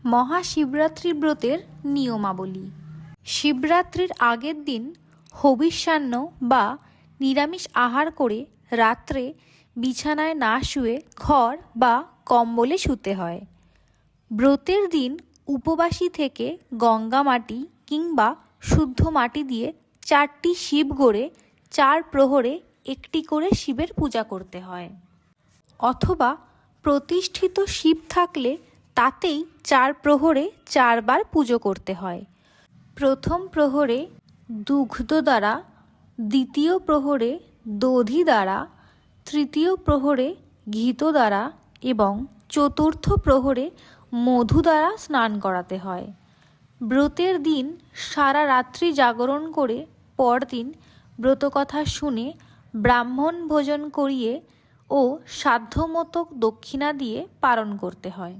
মহাশিবরাত্রি ব্রতের নিয়মাবলী। শিবরাত্রির আগের দিন হবিষ্যান্ন বা নিরামিষ আহার করে রাত্রে বিছানায় না শুয়ে খড় বা কম্বলে শুতে হয়। ব্রতের দিন উপবাসী থেকে গঙ্গা মাটি কিংবা শুদ্ধ মাটি দিয়ে 4টি শিব গড়ে 4 প্রহরে একটি করে শিবের পূজা করতে হয়, অথবা প্রতিষ্ঠিত শিব থাকলে তাতেই 4 প্রহরে 4 বার পুজো করতে হয়। প্রথম প্রহরে দুগ্ধ দ্বারা, দ্বিতীয় প্রহরে দধি দ্বারা, তৃতীয় প্রহরে ঘৃত দ্বারা এবং চতুর্থ প্রহরে মধু দ্বারা স্নান করাতে হয়। ব্রতের দিন সারা রাত্রি জাগরণ করে পরদিন ব্রতকথা শুনে ব্রাহ্মণ ভোজন করিয়ে ও সাধ্যমতো দক্ষিণা দিয়ে পালন করতে হয়।